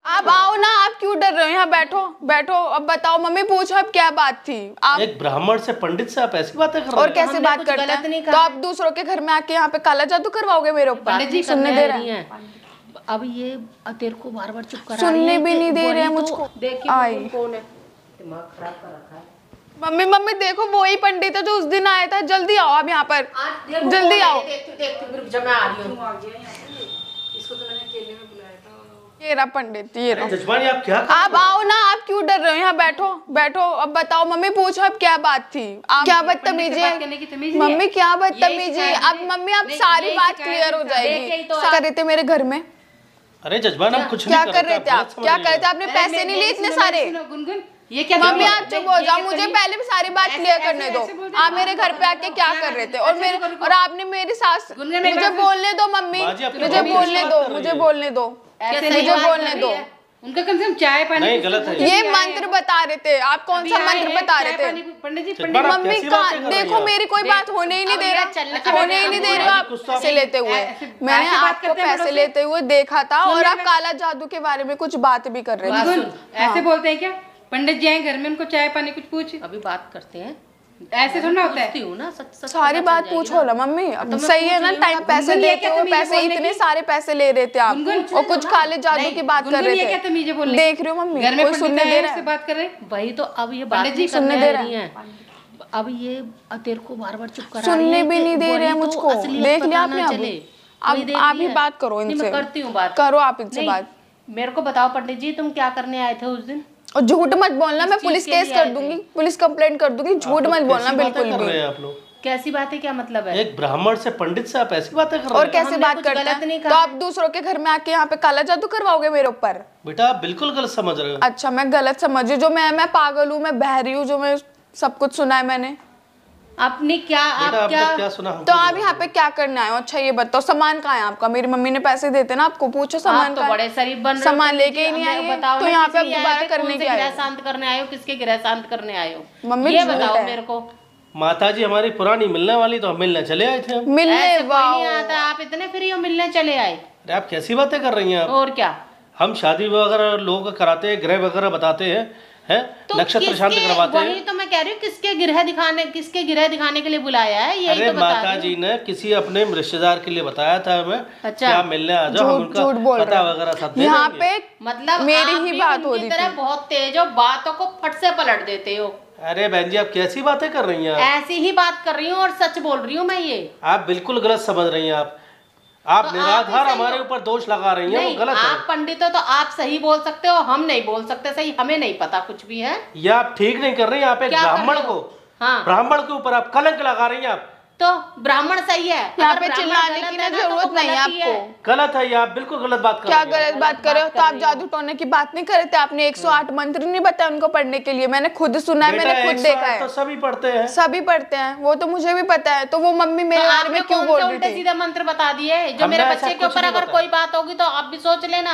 आप आओ ना, आप क्यों डर रहे हो? यहाँ बैठो बैठो, अब बताओ मम्मी, पूछो अब क्या बात थी। आप एक ब्राह्मण से, पंडित से आप ऐसी बातें कर रहे और हैं? कैसे बात करते हैं? तो आप दूसरों के घर में आके यहाँ पे काला जादू करवाओगे मेरे ऊपर? पंडित जी सुनने दे रहे हैं? अब ये तेरे को बार बार चुप करा सुनने भी नहीं दे रहे हैं मुझको। देखिए कौन है, दिमाग खराब कर रखा है। मम्मी मम्मी देखो, वो ही पंडित है जो उस दिन आया था। जल्दी आओ आप यहाँ पर, जल्दी आओ। जब मैं आ रही हूँ, इसको तो मैंने केले में बुलाया था। ये रहा पंडित, ये रहा। जजमानी आप क्या आप आओ ना, आप क्यों डर रहे हो? यहाँ बैठो बैठो, अब बताओ मम्मी, पूछो अब क्या बात थी। आप क्या बदतमीजी है मम्मी, क्या बदतमीजी? अब मम्मी आप सारी बात क्लियर हो जाएगी। कर रहे थे मेरे घर में? अरे जजमान हम कुछ क्या नहीं कर रहे थे आप? क्या कर रहे थे? आपने पैसे नहीं लिए इतने सारे? गुनगुन ये क्या? मम्मी आप चुप हो जाओ, मुझे पहले भी सारी बात क्लियर करने दो। आप मेरे घर पे आके क्या कर रहे थे? और आपने मेरी सास, मुझे बोलने दो मम्मी, मुझे बोलने दो, मुझे बोलने दो, मुझे बोलने दो। उनका कम से कम चाय पानी नहीं, गलत है ये मंत्र बता रहे थे आप। कौन सा मंत्र बता रहे थे? पंडित जी, जजमान, आप मम्मी कैसी का बातें कर रही देखो, हैं? मेरी कोई बात होने ही नहीं दे रहा, होने ही नहीं दे रहे हो आप पैसे लेते हुए। मैंने आपको पैसे लेते हुए देखा था और आप काला जादू के बारे में कुछ बात भी कर रहे थे। ऐसे बोलते हैं क्या? पंडित जी आए घर में, उनको चाय पानी कुछ पूछ, अभी बात करते हैं। ऐसे थोड़ा होता है ना, सच सारी बात पूछो ना मम्मी। अब सही है ना, टाइम पैसे देते हो, पैसे इतने सारे पैसे ले रहे थे आप, और कुछ काले जादू की बात कर रहे थे। देख रहे हो मम्मी, कोई सुनने दे रहा है? बात कर रहे वही तो। अब ये बात जी सुनने दे रहे हैं? अब ये तेरे को बार बार चुप करा सुनने भी नहीं दे रहे हैं मुझको। देख लिया आपने? अब आप ही बात करो इनसे। करती हूँ बात, करो आप इनसे बात। मेरे को बताओ पंडित जी, तुम क्या करने आए थे उस दिन? और झूठ मत बोलना, मैं पुलिस केस कर दूंगी, पुलिस कंप्लेंट कर दूंगी। झूठ मत बोलना बिल्कुल भी। आप लोग कैसी बात है? क्या मतलब है? एक ब्राह्मण से, पंडित से आप ऐसी बातें कर रहे और हैं? कैसे बात करते हैं? तो आप दूसरों के घर में आके यहाँ पे काला जादू करवाओगे मेरे ऊपर? बेटा आप बिल्कुल गलत समझ रहे हो। अच्छा मैं गलत समझ रही हूँ? जो मैं पागल हूँ, मैं बहरी हूँ, जो मैं सब कुछ सुना है मैंने। आपने क्या, आप क्या सुना? तो आप यहाँ पे क्या करने आए हो? अच्छा ये बताओ, सामान कहाँ है आपका? मेरी मम्मी ने पैसे देते ना आपको, पूछो सामान तो बड़े शरीफ बन रहे हो, सामान लेके ही नहीं आए हैं, तो यहाँ पे अब दोबारा करने के आए हो? शांत करने आए हो? किसके गिरह शांत करने आए हो? मम्मी ये बताओ मेरे को। माता जी हमारी पुरानी मिलने वाली, तो हम मिलने चले आए थे। मिलने? ऐसे कोई नहीं आता, आप इतने फ्री हो, मिलने चले आए? अरे आप कैसी बातें कर रही हैं आप? और क्या? हम शादी वगैरह लोग कराते हैं, ग्रह वगैरह बताते हैं, तो नक्षत्र शांत करवाते हैं। वही तो मैं कह रही हूँ, किसके गिरह दिखाने के लिए बुलाया है? यही अरे तो बता माता जी ने किसी अपने रिश्तेदार के लिए बताया था हमें। अच्छा, क्या मिलने आ जाओ, हम उनका पता वगैरह सब दे यहाँ देंगे। पे मतलब मेरी ही बात हो रही थी। बहुत तेज हो, बातों को फट से पलट देते हो। अरे बहन जी आप कैसी बातें कर रही हैं? ऐसी ही बात कर रही हूँ और सच बोल रही हूँ मैं। ये आप बिल्कुल गलत समझ रही हैं। आप निराधार हमारे ऊपर दोष लगा रही हैं, वो गलत है। आप पंडित हो तो आप सही बोल सकते हो, हम नहीं बोल सकते सही, हमें नहीं पता कुछ भी है। ये आप ठीक नहीं कर रही हैं। आप एक ब्राह्मण को, ब्राह्मण के ऊपर आप कलंक लगा रही हैं। आप तो ब्राह्मण सही है, यहाँ पे चिल्लाने की ना जरूरत नहीं है आपको। गलत है ये, आप बिल्कुल गलत बात कर रही हैं। क्या गलत बात कर रहे हो? तो आप जादू टोने की बात नहीं कर रहे थे? आपने 108 मंत्र नहीं बताया उनको पढ़ने के लिए? मैंने खुद सुना है, मैंने खुद देखा है। तो सभी पढ़ते हैं, सभी पढ़ते हैं, वो तो मुझे भी पता है। तो वो मम्मी मेरे बारे में क्यों बोल रही थी? सीधे मंत्र बता दिए जो मेरे बच्चे के ऊपर अगर कोई बात होगी तो आप भी सोच लेना,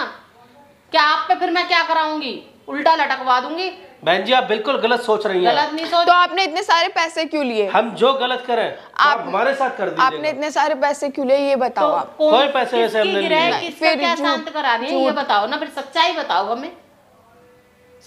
क्या आप पे फिर मैं क्या कराऊंगी? उल्टा लटकवा दूंगी। बहन जी आप बिल्कुल गलत सोच रही हैं। गलत नहीं सोच। तो आपने इतने सारे पैसे क्यों लिए? हम जो गलत करें आप हमारे साथ कर दीजिए। आपने इतने सारे पैसे क्यों लिए, ये बताओ आप। कोई पैसे वैसे हमने नहीं लिए। किसका क्या शांत कराने हैं ये बताओ ना, फिर सच्चाई बताओ हमें,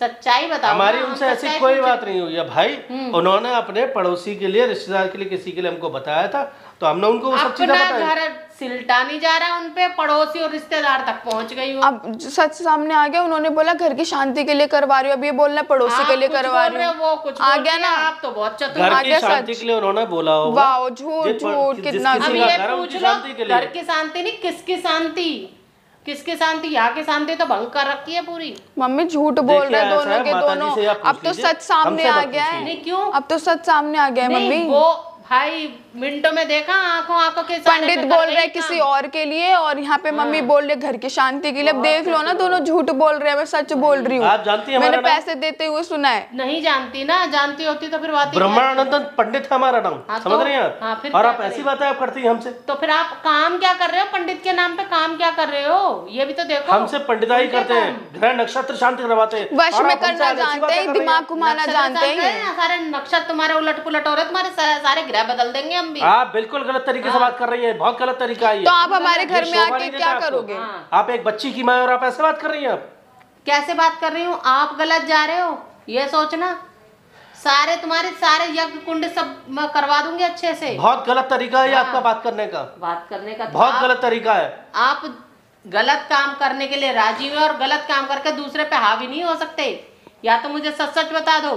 सच्चाई बताओ। हमारी उनसे ऐसी कोई बात नहीं हुई है भाई। उन्होंने अपने पड़ोसी के लिए, रिश्तेदार के लिए, किसी के लिए हमको बताया था, तो हमने उनको वो सब चीजें बताई। घर सिलटा नहीं जा रहा, उनपे पड़ोसी और रिश्तेदार तक पहुंच गई हो। अब सच सामने आ गया। उन्होंने बोला घर की शांति के लिए करवा रही हो, अब ये बोलना पड़ोसी के लिए करवा रही हो। वो कुछ आ गया ना, आप तो बहुत चतुर। घर की शांति के लिए उन्होंने बोला होगा। वाह झूठ झूठ कितना। अब ये पूछ लो, घर की शांति नहीं, किसकी शांति? किसकी शांति? यहाँ की शांति तो भंग कर रखी है पूरी। मम्मी झूठ बोल रहे दोनों के दोनों। अब तो सच सामने आ गया है। नहीं क्यों? अब तो सच सामने आ गया है मम्मी। वो भाई मिनटों में देखा, आंखों के पंडित बोल रहे किसी और के लिए और यहाँ पे मम्मी बोल रहे घर की शांति के लिए। अब देख लो ना, दोनों झूठ बोल रहे हैं, मैं सच बोल रही हूँ। आप जानती हैं मैंने पैसे देते हुए सुना है। नहीं जानती ना, जानती होती तो फिर बात। ब्रह्मानंदन पंडित है हमारा नाम, समझ रही हैं आप? और आप ऐसी बातें आप करती हैं हमसे। तो फिर आप काम क्या कर रहे हो? पंडित के नाम पे काम क्या कर रहे हो? ये भी तो देखो। हमसे पंडिताई करते हैं, ग्रह नक्षत्र शांति करवाते हैं, वश में करना जानते हैं, दिमाग घुमाना जानते हैं। सारे नक्षत्र तुम्हारे उलट पुलट हो रहे, तुम्हारे सारे ग्रह बदल देंगे हम भी। आप बिल्कुल गलत तरीके से बात कर रही हैं, बहुत गलत तरीका है। तो आप हमारे घर में आके क्या करोगे? आप एक बच्ची की माँ और आप ऐसे बात कर रही हैं। आप कैसे बात कर रही हूँ, आप गलत जा रहे हो ये सोचना। सारे तुम्हारे सारे यज्ञ कुंड सब मैं करवा दूंगी अच्छे से। बहुत गलत तरीका है ये आपका बात करने का, तो बहुत गलत तरीका है। आप गलत काम करने के लिए राजी हुए और गलत काम करके दूसरे पे हावी नहीं हो सकते। या तो मुझे सच सच बता दो,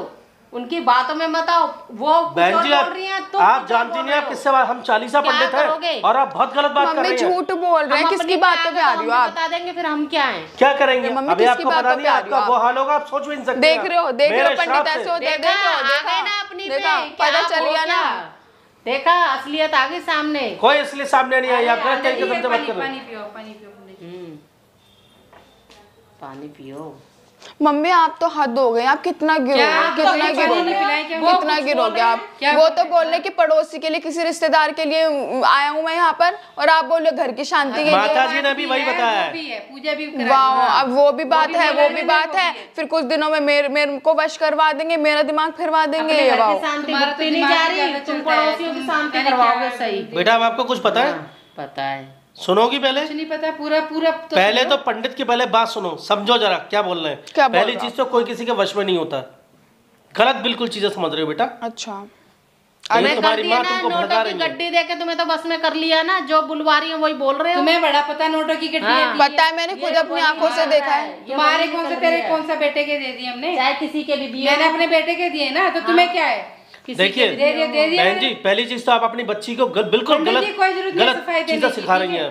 उनकी बातों में मत आओ। वो बहन जी आप जानती नहीं आप किससे बात, हम 40 पंडित हैं और आप बहुत गलत बात कर रही हैं। झूठ बोल रहे हैं, किसकी बातों पे आ रही हो आप? बता देंगे फिर हम क्या हैं, क्या करेंगे। अभी आपको पता नहीं आपका वो हाल होगा, आप सोच भी नहीं सकते। देख रहे हो पंडित ऐसे होते हैं, देखा पता चल गया ना, देखा असलियत आ गई सामने। कोई इसलिए सामने नहीं आई, आप गलत तरीके से बात कर रहे पानी पियो, पानी पियो पंडित जी। पानी पियो। मम्मी आप तो हद हो गए, आप कितना गिरोगे, कितना गिरोगे आप। वो तो बोल रहे कि पड़ोसी के लिए, किसी रिश्तेदार के लिए आया हूँ मैं यहाँ पर, और आप बोल रहे घर की शांति के लिए। माता जी ने भी वही बताया है, पूजा भी। वाह, अब वो भी बात है, वो भी बात है। फिर कुछ दिनों में मेरे को वश करवा देंगे, मेरा दिमाग फिरवा देंगे। शांति नहीं जा रही, तुम पड़ोसियों की शांति करवाओगे। सही बेटा अब आपको कुछ पता है? पता है। सुनोगी पहले? कुछ नहीं पता, पूरा पूरा तो पहले तो पंडित की पहले बात सुनो, समझो जरा क्या बोल रहे हैं। पहली चीज तो कोई किसी के वश में नहीं होता, गलत बिल्कुल चीजें समझ रहे हो बेटा। अच्छा तुम्हारी माँ तुमको भड़का रही है। गड्डी देके तुम्हें तो बस में कर लिया ना, जो बुलवा रही है वही बोल रहे हो। तुम्हें बड़ा पता नोटों की गड्डी है। पता है, मैंने खुद अपनी आंखों से देखा है। तुम्हारे कौन सा, तेरे कौन सा बेटे के दे दिए हमने? चाहे किसी के भी दिए, मैंने अपने बेटे के दिए ना, तो तुम्हें क्या है? देखिए बहन जी, पहली चीज तो आप अपनी बच्ची को बिल्कुल गलत चीजें सिखा रही हैं,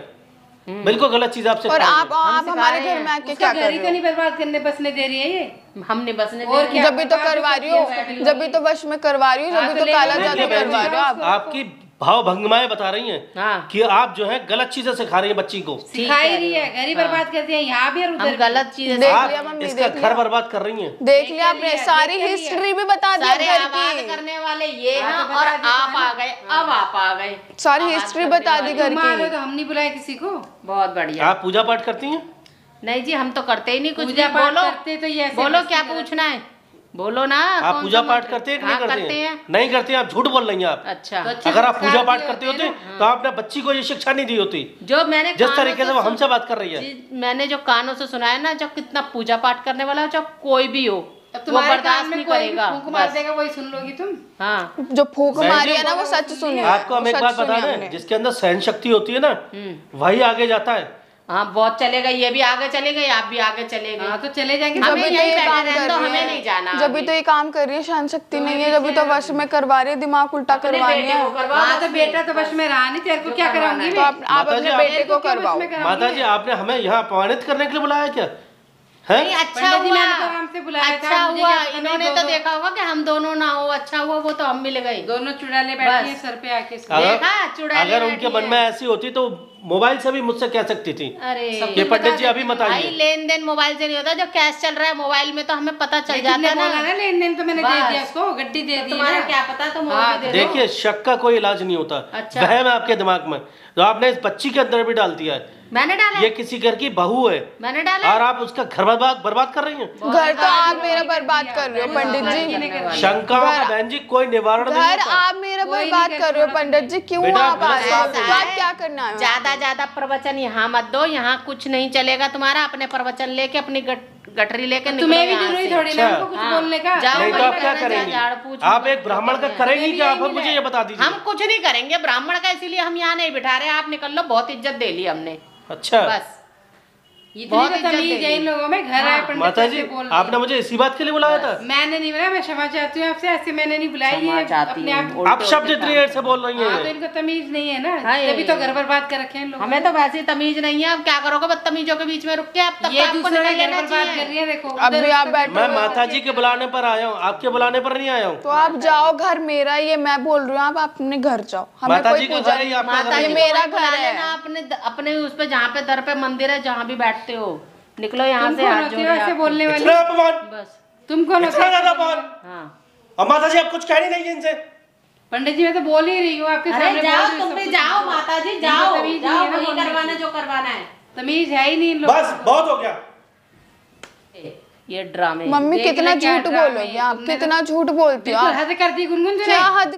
बिल्कुल गलत चीज आपसे। और आप हमारे घर में आके क्या कर रही हो? तो नहीं बर्बाद करने बसने दे रही है ये, हमने बसने और क्या? जब भी तो करवा रही हो, जब भी तो वश में करवा रही हो, जब भी तो काला जादू करवा रही हो आप। आपकी भाव भंगमाएं बता रही हैं कि आप जो है गलत चीजें सिखा रही हैं बच्ची को। सिखाई रही है, घर ही बर्बाद करती है, यहाँ भी और उधर गलत चीजें। देख लिया मम्मी, इसका घर बर्बाद कर रही हैं। देख लिया आपने, सारी हिस्ट्री भी बता दी घर की। करने वाले ये हैं और आप आ गए, अब आप आ गए, सारी हिस्ट्री बता दी घर की। तो हम नहीं बुलाए किसी को। बहुत बढ़िया। आप पूजा पाठ करती हैं? नहीं जी, हम तो करते ही नहीं कुछ। पूजा भी बोलो, करते तो ये बोलो क्या पूछना है, बोलो ना। आप पूजा पाठ करते हैं कि नहीं करते हैं? नहीं करते हैं, आप झूठ बोल रही हैं आप। अच्छा, अगर आप पूजा पाठ करते होते तो आपने बच्ची को ये शिक्षा नहीं दी होती जो मैंने जिस तरीके से वो हमसे बात कर रही है। मैंने जो कानों से सुना है ना, जब कितना पूजा पाठ करने वाला हो, चाहे कोई भी हो, वो बर्दाश्त नहीं करेगा। फूंक मार देगा, वही सुन लोगी तुम। हाँ, जो फूंक मारी है ना, वो सच सुनी। आपको हम एक बात बता दें, जिसके अंदर सहन शक्ति होती है ना, वही आगे जाता है। हाँ, बहुत चलेगा, ये भी आगे चले गए, आप भी आगे चले गए। हाँ, तो चले जाएंगे। जब भी तो ये काम कर रही हमें नहीं जाना। है, जब भी तो ये काम कर रही है, सहन शक्ति नहीं है, जब भी तो वश में करवा रही है, दिमाग उल्टा करवानी है। हाँ, तो बेटा तो वश में रहा नहीं, तेरे को क्या कराऊंगी? तो आप अपने बेटे को करवाओ। माता जी आपने हमें यहाँ अपमानित करने के लिए बुलाया क्या है? अच्छा हुआ, हमसे बुलाया अच्छा हुआ। इन्होंने तो देखा होगा कि हम दोनों ना हो, अच्छा हुआ वो तो हम मिल गए। दोनों चुड़ैले बैठी हैं सर पे आके। देखा, चुड़ैले अगर उनके मन में ऐसी होती तो मोबाइल से भी मुझसे कह सकती थी। अरे ये पंडित जी अभी बताइए, लेन देन मोबाइल से नहीं होता, जो कैश चल रहा है मोबाइल में तो हमें पता चल जाता है ना। लेन देन तो मैंने दे दिया उसको, गड्डी दे दी। तुम्हारा क्या पता, तुम देखिए शक का कोई इलाज नहीं होता। वहम है आपके दिमाग में, तो आपने इस बच्ची के अंदर भी डाल दिया है। मैंने डाला, ये किसी घर की बहू है, मैंने डाला, और आप उसका घर बर्बाद कर रही हैं। घर तो आप मेरा बर्बाद कर रहे हो पंडित जी। शंका बहन जी कोई निवारण नहीं घर होता। आप मेरा बर्बाद कर रहे हो पंडित जी, क्यों आप आ रहे हो? बात क्या करना है? ज्यादा प्रवचन यहाँ मत दो, यहाँ कुछ नहीं चलेगा तुम्हारा। अपने प्रवचन लेके, अपनी गठरी लेके तुम्हें भी जरूरी थोड़ी ना हमको कुछ बोलने का। नहीं तो आप क्या करेंगे? आप एक ब्राह्मण का करेंगी क्या? आप मुझे ये बता दीजिए। हम कुछ नहीं करेंगे ब्राह्मण का, इसीलिए हम यहाँ नहीं बिठा रहे। आप निकल लो, बहुत इज्जत दे ली हमने। अच्छा, बस बहुत तमीज है इन लोगों में। घर आए पंडित माता जी, आपने मुझे इसी बात के लिए बुलाया था? मैंने नहीं बुलाया, मैं क्षमा चाहती हूँ आपसे, ऐसे मैंने नहीं बुलाई है। अपने आप शब्द इतनी देर से बोल रही हैं। तो इनको तमीज नहीं है ना, तभी तो घर बर्बाद कर रखे हैं लोग। हमें तो वैसे तमीज नहीं है। अब क्या करोगे बदतमीजों के बीच में रुक के? अब तक ये आपको दूसरे निकल घर लेना बर्बाद चाहिए। कर रही है। देखो अभी आप बैठो, मैं माता जी के बुलाने पर आया हूँ, आपके बुलाने पर नहीं आया हूँ। तो आप जाओ, घर मेरा ये मैं बोल रही हूँ, आप अपने घर जाओ। हमें माता जी कोई का घर है, आपका घर ये है। मेरा घर है। अपने उस पे जहाँ पे दर पे मंदिर है, जहाँ भी बैठते हो, निकलो यहाँ से। हाथ जोड़े ऐसे बोलने वाली इतना अपमान, बस तुम कौन इतना ज्यादा अपमान। हाँ, और माता जी आप कुछ कह नहीं इनसे। पंडित जी मैं तो बोल ही रही हूँ आपके सामने। जाओ, तुम भी जाओ माता जी, जाओ तमीज जाओ, नहीं है ना वही बोलने करवाना की। जो करवाना है। तमीज है ही नहीं इन लोगों बस बहुत हो गया। ये ड्रामे। मम्मी कितना झूठ बोलोगी आप, कितना झूठ बोलती हो आप। हद कर दी गुनगुन। क्या हद